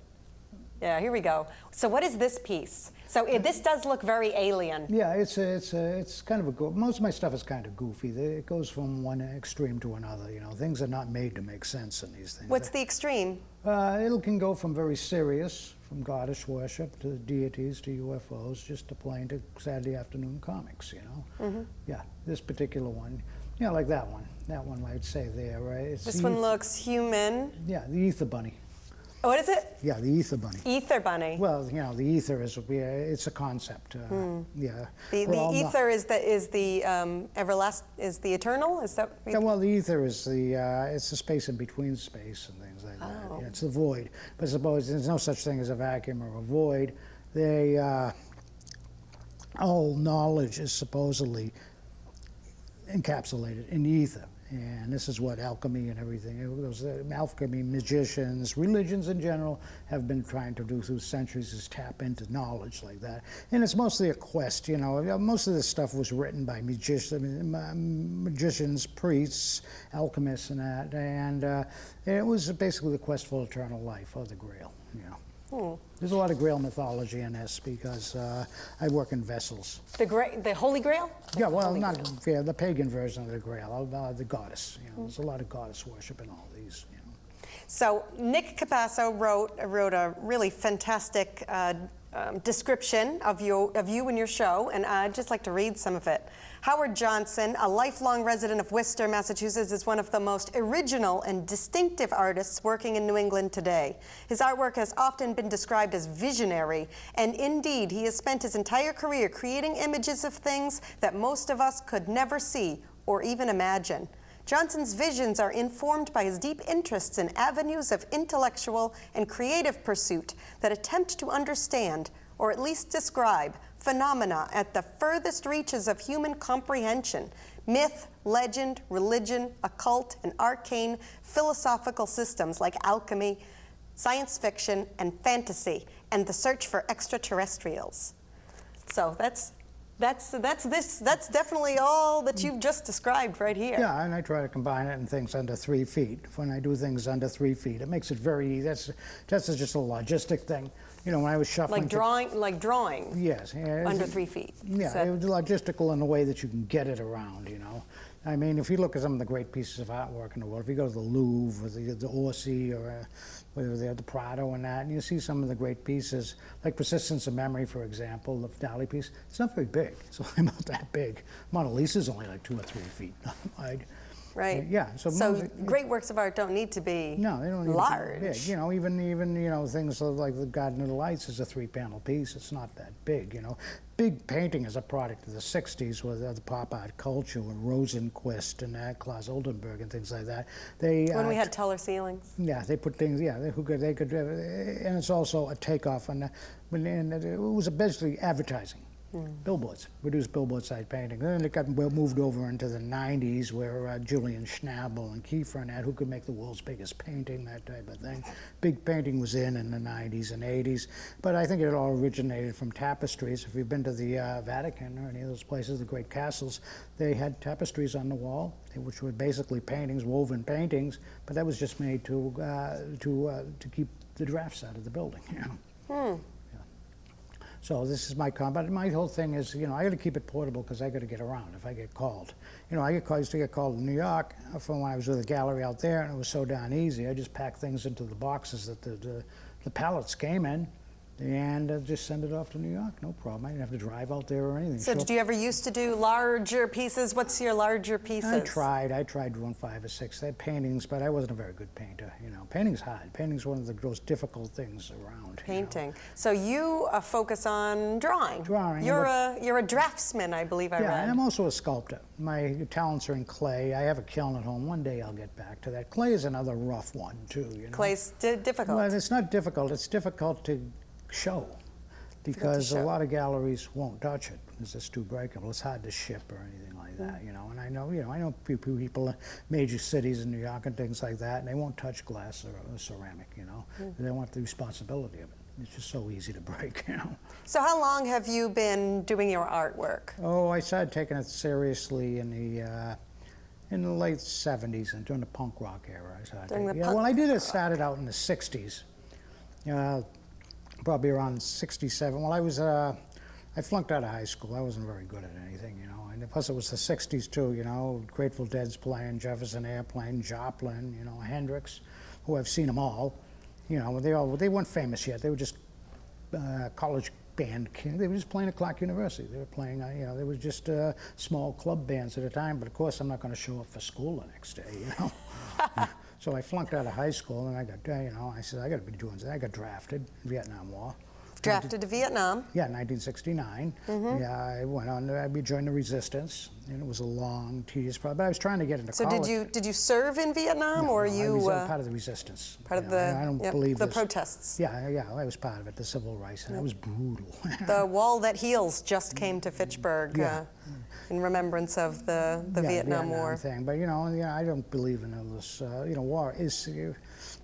Yeah, here we go. So what is this piece? So this does look very alien. Yeah, it's kind of most of my stuff is kind of goofy. It goes from one extreme to another, you know. Things are not made to make sense in these things. What's the extreme? It can go from very serious, from goddess worship to deities to UFOs, just to plain to Saturday afternoon comics, you know. Yeah, this particular one. Yeah, like that one. That one I'd say there, right? This one looks human. Yeah, the ether bunny. Oh, what is it? Yeah, the ether bunny. Ether bunny. Well, you know, the ether is it's a concept. Yeah. The ether is the everlasting, is the eternal. Is that? Yeah. Well, the ether is it's the space in between space and things like that. Yeah, it's the void. But suppose there's no such thing as a vacuum or a void. All knowledge is supposedly encapsulated in the ether, and this is what alchemy and everything, alchemy, magicians, religions in general have been trying to do through centuries, is tap into knowledge like that. And it's mostly a quest, you know. Most of this stuff was written by magicians, priests, alchemists, and that, and it was basically the quest for eternal life, or the Grail, you know. There's a lot of Grail mythology in this because I work in vessels. The Holy Grail? Yeah, well, the pagan version of the Grail, the goddess. You know, there's a lot of goddess worship in all these. You know. So Nick Capasso wrote a really fantastic description of you and your show, and I'd just like to read some of it. Howard Johnson, a lifelong resident of Worcester, Massachusetts, is one of the most original and distinctive artists working in New England today. His artwork has often been described as visionary, and indeed, he has spent his entire career creating images of things that most of us could never see or even imagine. Johnson's visions are informed by his deep interests in avenues of intellectual and creative pursuit that attempt to understand, or at least describe, phenomena at the furthest reaches of human comprehension: myth, legend, religion, occult, and arcane philosophical systems like alchemy, science fiction, and fantasy, and the search for extraterrestrials. So that's definitely all that you've just described right here. Yeah, and I try to combine it in things under 3 feet. When I do things under 3 feet, it makes it very, that's just a logistic thing. You know, when I was shuffling. Like drawing? Yes. Yeah, under 3 feet. Yeah, So it was logistical in a way that you can get it around, you know. I mean, if you look at some of the great pieces of artwork in the world, if you go to the Louvre or the Orsay or the Prado and that, and you see some of the great pieces, like Persistence of Memory, for example, the Dali piece, it's not very big. It's only about that big. Mona Lisa's only like 2 or 3 feet wide. Right. Yeah. So great works of art don't need to be no, they don't need large. to be big. You know, even you know, things like the Garden of the Lights is a 3-panel piece. It's not that big. You know, big painting is a product of the '60s with the pop art culture, with Rosenquist and Klaus Oldenburg and things like that. They when we had taller ceilings. Yeah, they put things. Yeah, they could, and it's also a takeoff on. And it was basically advertising. Billboards, reduced billboard-sized painting. Then it got moved over into the '90s, where Julian Schnabel and Kiefer and that, who could make the world's biggest painting, that type of thing. Big painting was in the '90s and '80s, but I think it all originated from tapestries. If you've been to the Vatican or any of those places, the great castles, they had tapestries on the wall, which were basically paintings, woven paintings, but that was just made to keep the drafts out of the building. You know? So this is my comment. My whole thing is, you know, I got to keep it portable because I got to get around if I get called. You know, I used to get called in New York from when I was with a gallery out there, and it was so darn easy. I just packed things into the boxes that the pallets came in, and just send it off to New York. No problem. I didn't have to drive out there or anything. So did you ever used to do larger pieces? What's your larger pieces? I tried doing 5 or 6. I had paintings, but I wasn't a very good painter. You know, painting's hard. Painting's one of the most difficult things around. Painting. You know? So you focus on drawing. Drawing. You're a draftsman, I believe I read. Yeah, and I'm also a sculptor. My talents are in clay. I have a kiln at home. One day I'll get back to that. Clay is another rough one too. You know? Clay's difficult. Well, it's not difficult. It's difficult to show, because a lot of galleries won't touch it because it's too breakable. It's hard to ship or anything like that, you know. And I know people in major cities in New York and things like that, and they won't touch glass or ceramic, you know. They want the responsibility of it. It's just so easy to break, you know. So how long have you been doing your artwork? Oh, I started taking it seriously in the late '70s and during the punk rock era. I started out in the '60s. Probably around '67. Well, I flunked out of high school. I wasn't very good at anything, you know. And plus, it was the '60s too, you know. Grateful Dead's playing, Jefferson Airplane, Joplin, you know, Hendrix, who I've seen them all. You know, they weren't famous yet. They were just college band. They were just playing at Clark University. They were playing, you know, they were just small club bands at a time. But of course, I'm not going to show up for school the next day, you know. So I flunked out of high school, and I got, you know, I said, I got to be doing something. I got drafted, Vietnam War. Drafted to Vietnam? Yeah, 1969. Yeah, I went on, I joined the Resistance, and it was a long, tedious process. But I was trying to get into college. So did you serve in Vietnam, or you? I was part of the Resistance. Part of the, I don't believe the protests. Yeah, I was part of it, the civil rights, and it was brutal. The Wall That Heals just came to Fitchburg. In remembrance of the Vietnam War thing. But you know, I don't believe in all this. You know, war is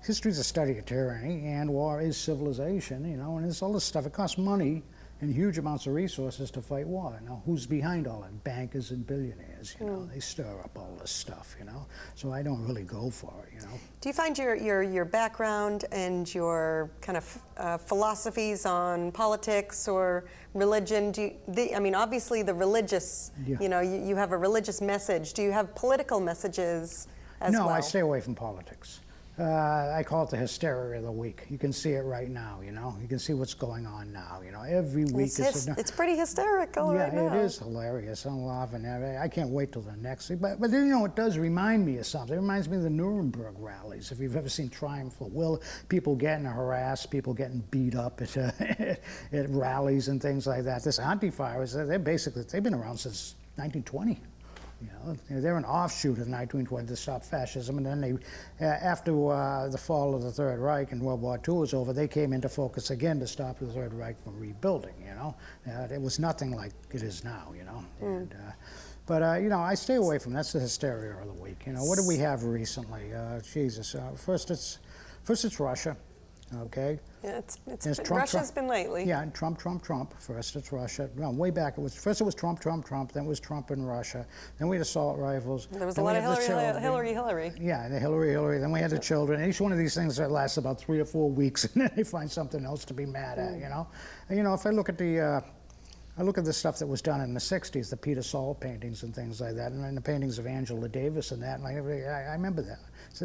history is a study of tyranny, and war is civilization. You know, and it's all this stuff. It costs money and huge amounts of resources to fight war. Now, who's behind all that? Bankers and billionaires. You know, they stir up all this stuff. You know, so I don't really go for it. You know. Do you find your background and your kind of philosophies on politics or religion? I mean, obviously the religious. You know, you have a religious message. Do you have political messages as well? No, I stay away from politics. I call it the hysteria of the week. You can see it right now, you know. You can see what's going on now, you know. Every week it's pretty hysterical right now. Yeah, it is hilarious. I'm laughing at it. I can't wait till the next week. But you know, it does remind me of something. It reminds me of the Nuremberg rallies. If you've ever seen Triumph of Will, people getting harassed, people getting beat up at, at rallies and things like that. This Antifa, they've been around since 1920. You know, they're an offshoot of 1920 to stop fascism, and then they, after the fall of the Third Reich and World War II was over, they came into focus again to stop the Third Reich from rebuilding. You know, it was nothing like it is now. You know, and, but you know, I stay away from that's the hysteria of the week. You know, what do we have recently? Jesus, first it's Russia. Okay. Yeah, Russia's been lately. Yeah, and Trump. First it's Russia. No, way back it was Trump. Then it was Trump and Russia. Then we had assault rifles. There was a lot of Hillary. Yeah, the Hillary. Then we had the children. Each one of these things that lasts about 3 or 4 weeks, and then they find something else to be mad at. You know, and, you know, if I look at the I look at the stuff that was done in the 60s, the Peter Saul paintings and things like that, and the paintings of Angela Davis and that, and I remember that.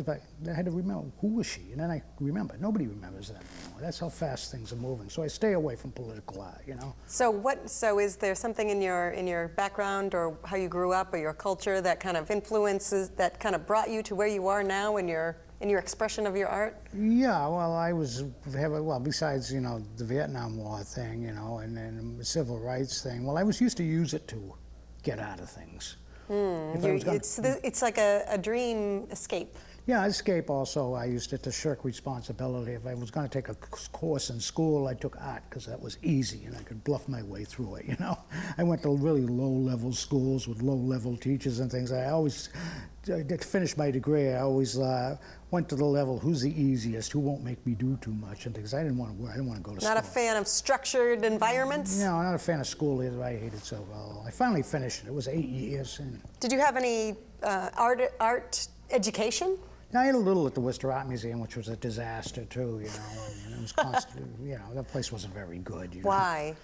But I had to remember, who was she? And then I remember, nobody remembers that anymore. That's how fast things are moving. So I stay away from political art, you know. So is there something in your background or how you grew up or your culture that kind of influences, that kind of brought you to where you are now in your expression of your art? Yeah, well, besides, you know, the Vietnam War thing, you know, and then the civil rights thing, well, I was used to use it to get out of things. It's like a dream escape. Yeah, escape also. I used it to shirk responsibility. If I was going to take a course in school, I took art because that was easy and I could bluff my way through it, you know. I went to really low-level schools with low-level teachers and things. To finish my degree, I always went to the level, who's the easiest, who won't make me do too much and things. I didn't want to work, I didn't want to go to school. Not a fan of structured environments? No, not a fan of school either. I hated it so well. I finally finished it. It was 8 years. Did you have any art education? I had a little at the Worcester Art Museum, which was a disaster too, you know, and it was constant, you know, that place wasn't very good. You know? Why?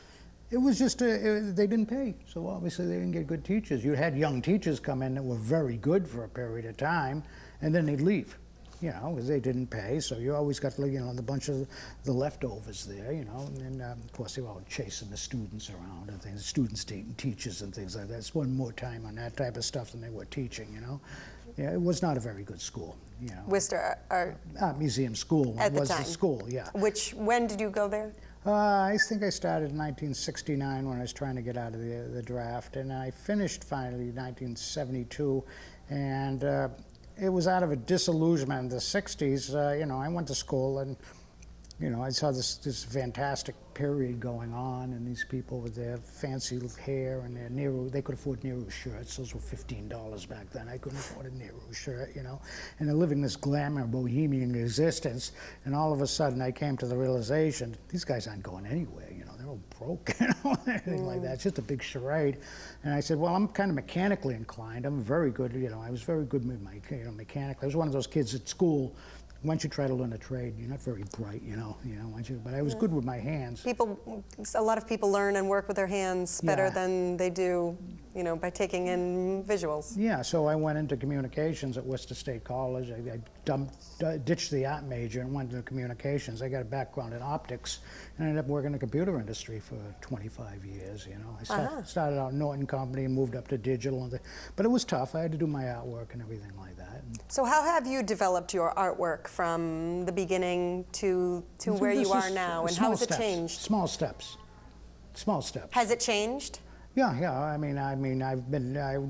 It was just, they didn't pay, so obviously they didn't get good teachers. You had young teachers come in that were very good for a period of time, and then they'd leave, you know, because they didn't pay, so you always got, you know, the bunch of the leftovers there, you know, and then, of course, they were all chasing the students around and things, students dating teachers and things like that. Spending more time on that type of stuff than they were teaching, you know. Yeah, it was not a very good school, you know. Worcester Art Museum School at the was time. the school, yeah. When did you go there? I think I started in 1969 when I was trying to get out of the draft, and I finished finally in 1972, and it was out of a disillusionment in the 60s. You know, I went to school and, you know, I saw this fantastic period going on, and these people with their fancy hair and their Nehru, they could afford Nehru shirts. Those were $15 back then. I couldn't afford a Nehru shirt, you know. And they're living this glamour bohemian existence, and all of a sudden I came to the realization, these guys aren't going anywhere, you know. They're all broke, you know, anything like that. It's just a big charade. And I said, well, I'm kind of mechanically inclined. I'm very good, you know, I was very good with my, you know, mechanically. I was one of those kids at school, once you try to learn a trade, you're not very bright, you know. But I was good with my hands. A lot of people learn and work with their hands better than they do, you know, by taking in visuals. Yeah, so I went into communications at Worcester State College. I ditched the art major and went into communications. I got a background in optics and ended up working in the computer industry for 25 years, you know. I started out in Norton Company and moved up to digital, but it was tough. I had to do my artwork and everything like that. So how have you developed your artwork from the beginning to where you are now, and how has it changed? Small steps. Small steps. Has it changed? Yeah. I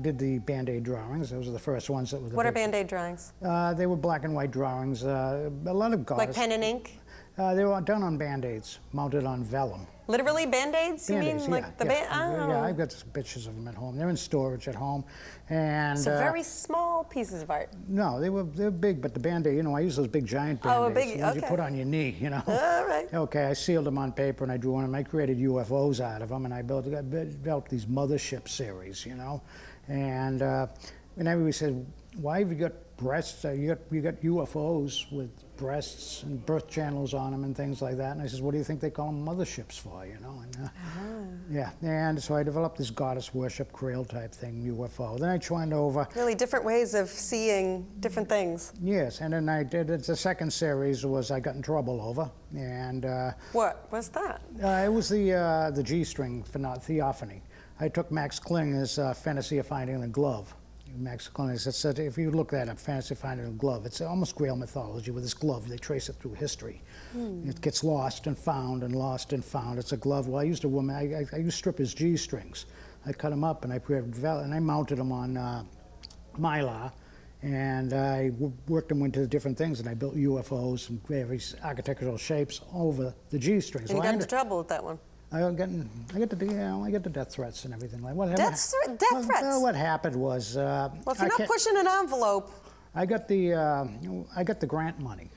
did the Band-Aid drawings. Those were the first ones that were. What are Band-Aid drawings? They were black and white drawings. A lot of goddess. Like pen and ink? They were done on Band-Aids, mounted on vellum. Literally Band-Aids? You mean like the band? Oh. Yeah, I've got some pictures of them at home. They're in storage at home. And so very small pieces of art. No, they're big, but the Band-Aid, you know, I use those big giant Band-Aids. Okay. You put on your knee, you know. All right. Okay, I sealed them on paper and I drew on them. I created UFOs out of them, and I built these mothership series, you know. And everybody said, why have you got breasts? You got UFOs with breasts and birth channels on them and things like that. And I says, what do you think they call them motherships for, you know? And, yeah, and so I developed this goddess worship Grail type thing, UFO. Then I joined over. Really different ways of seeing different things. Yes, and then I did, the second series was I got in trouble over. And what was that? It was the G-string for theophany. I took Max Klinger's Fantasy of Finding the Glove. Max Klinger said, if you look that up, Fantasy of Finding a Glove, it's almost Grail mythology with this glove. They trace it through history. It gets lost and found and lost and found. It's a glove. Well, I used I used strippers G-strings. I cut them up and I mounted them on Mylar, and I worked them into different things, and I built UFOs and various architectural shapes over the G-strings. And you got into trouble with that one. I get the death threats and everything like that. Death threats? Well, what happened was... well, if you're not pushing an envelope... I got the grant money,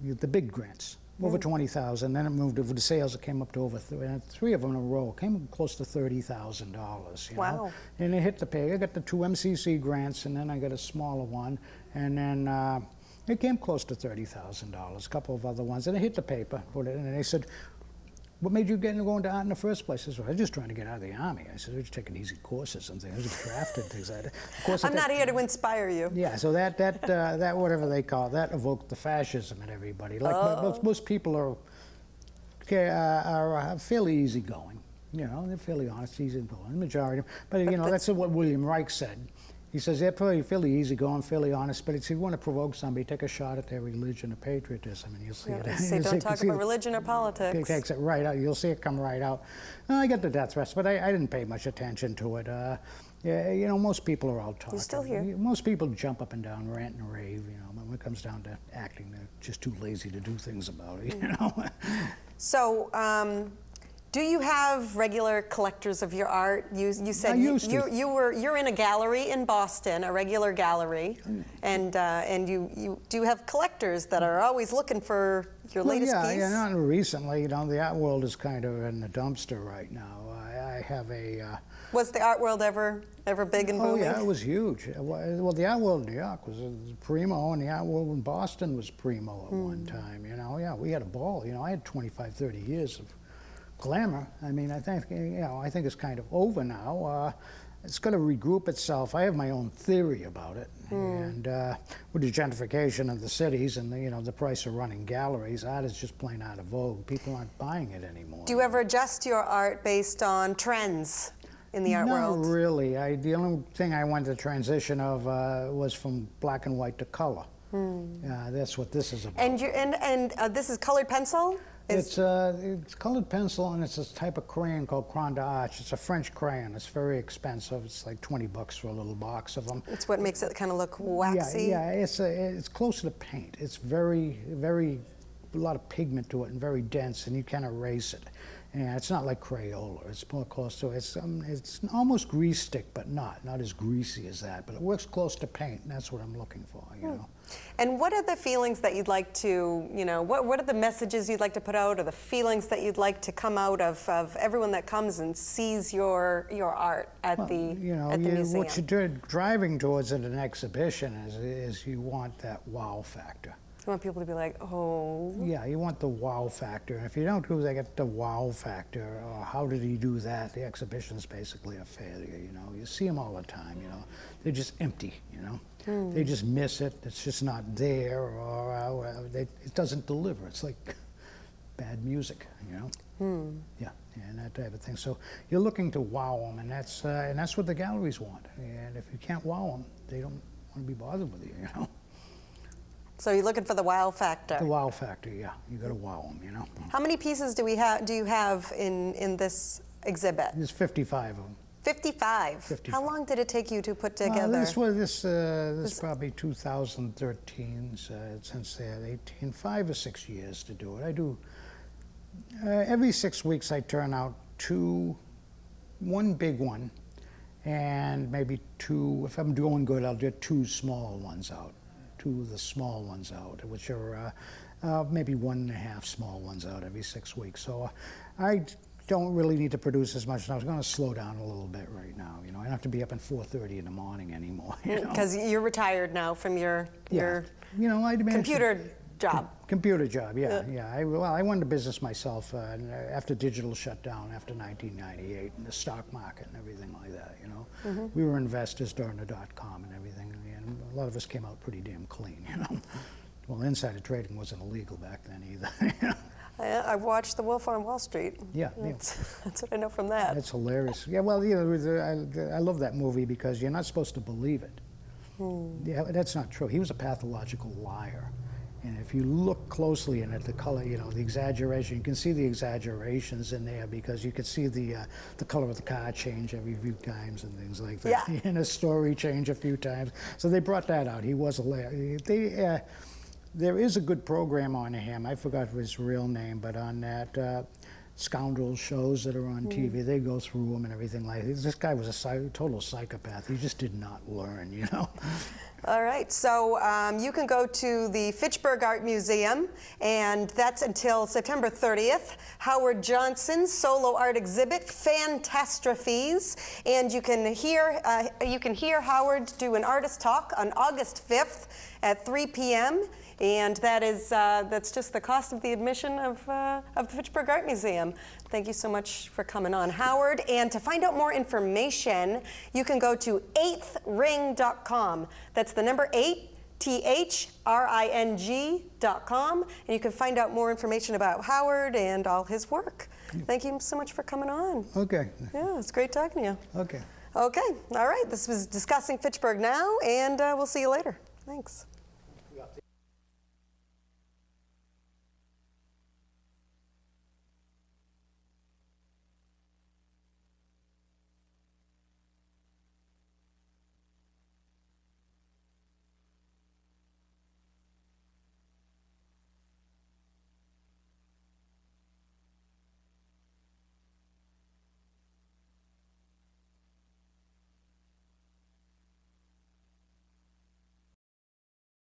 the big grants, over 20,000. Then it moved over to sales. It came up to over three of them in a row. It came close to $30,000. Wow! And it hit the pay. I got the 2 MCC grants, and then I got a smaller one, and then it came close to $30,000. A couple of other ones, and it hit the paper. And they said, what made you get into going to art in the first place? I said, well, I was just trying to get out of the Army. I said, I was just taking easy courses and things. I was just drafted things like that. Of course, I'm not here to inspire you. Yeah, so that whatever they call it, that evoked the fascism in everybody. Like most people are fairly easygoing. You know, they're fairly honest, easygoing, the majority. But you know, that's what William Reich said. He says they're fairly easygoing, fairly honest, but if you want to provoke somebody, take a shot at their religion or patriotism, and you'll see it. Say don't talk about religion or politics. It takes it right out. You'll see it come right out. I get the death threats, but I didn't pay much attention to it. Yeah, you know, most people are all talking. You're still here. Most people jump up and down, rant and rave. You know, but when it comes down to acting, they're just too lazy to do things about it. You know. So. Do you have regular collectors of your art? You said you're in a gallery in Boston, a regular gallery, and you do have collectors that are always looking for your latest piece. Yeah, not recently. You know, the art world is kind of in the dumpster right now. I have a. Was the art world ever big and booming? Oh yeah, it was huge. Well, the art world in New York was primo, and the art world in Boston was primo at one time. You know, yeah, we had a ball. You know, I had 25, 30 years of glamour. I mean, I think it's kind of over now. It's going to regroup itself. I have my own theory about it. And with the gentrification of the cities and the price of running galleries, art is just plain out of vogue. People aren't buying it anymore. Do you ever adjust your art based on trends in the art world? Not really. The only thing I went to transition of was from black and white to color. That's what this is about. And this is colored pencil? It's colored pencil, and it's this type of crayon called Crayon d'Arche. It's a French crayon. It's very expensive. It's like $20 for a little box of them. It's what makes it kind of look waxy. Yeah, it's close to paint. It's very, very, a lot of pigment to it and very dense, and you can't erase it. And it's not like Crayola. It's more close to it. It's almost grease stick, but not as greasy as that. But it works close to paint, and that's what I'm looking for. You know. And what are the feelings that you'd like to, what are the messages you'd like to put out, or the feelings that you'd like to come out of everyone that comes and sees your art at the museum? What you're driving towards at an exhibition is you want that wow factor. You want people to be like, oh. Yeah, you want the wow factor. And if you don't get the wow factor, or how did he do that, the exhibition's basically a failure, You see them all the time, They're just empty, They just miss it. It's just not there, or it doesn't deliver. It's like bad music, Yeah, and that type of thing. So you're looking to wow them, and that's what the galleries want. And if you can't wow them, they don't want to be bothered with you, So you're looking for the wow factor. The wow factor, yeah. You got to wow them, How many pieces do you have in this exhibit? There's 55 of them. 55. 55. How long did it take you to put together? This is probably 2013, since they had 5 or 6 years to do it. I do every 6 weeks. I turn out one big one, and maybe 2. If I'm doing good, I'll do 2 small ones out. 2 of the small ones out, which are maybe 1.5 small ones out every 6 weeks. So I don't really need to produce as much. I was going to slow down a little bit right now. I don't have to be up at 4:30 in the morning anymore. Because you're retired now from your computer job. Computer job, yeah. I went into business myself after digital shut down after 1998, and the stock market and everything like that. We were investors during the .com and everything. A lot of us came out pretty damn clean, Well, insider trading wasn't illegal back then either. I watched The Wolf on Wall Street. Yeah, that's what I know from that. That's hilarious. Yeah, well, I love that movie because you're not supposed to believe it. Yeah, that's not true. He was a pathological liar. And if you look closely in at the color, the exaggeration, you can see the exaggerations in there because you can see the color of the car change every few times and things like that. Yeah. And a story change a few times. So they brought that out. He was hilarious. There is a good program on him. I forgot his real name, but on that scoundrel shows that are on TV, they go through them and everything like that. This guy was a total psychopath. He just did not learn, All right, so you can go to the Fitchburg Art Museum, and that's until September 30th. Howard Johnson's solo art exhibit, Phantastrophies, and you can hear Howard do an artist talk on August 5th at 3 p.m. And that's just the cost of the admission of the Fitchburg Art Museum. Thank you so much for coming on, Howard. And to find out more information, you can go to 8thring.com. That's the number 8, THRING.com, and you can find out more information about Howard and all his work. Thank you so much for coming on. Okay. Yeah, it's great talking to you. Okay. Okay, all right. This was Discussing Fitchburg Now, and we'll see you later. Thanks.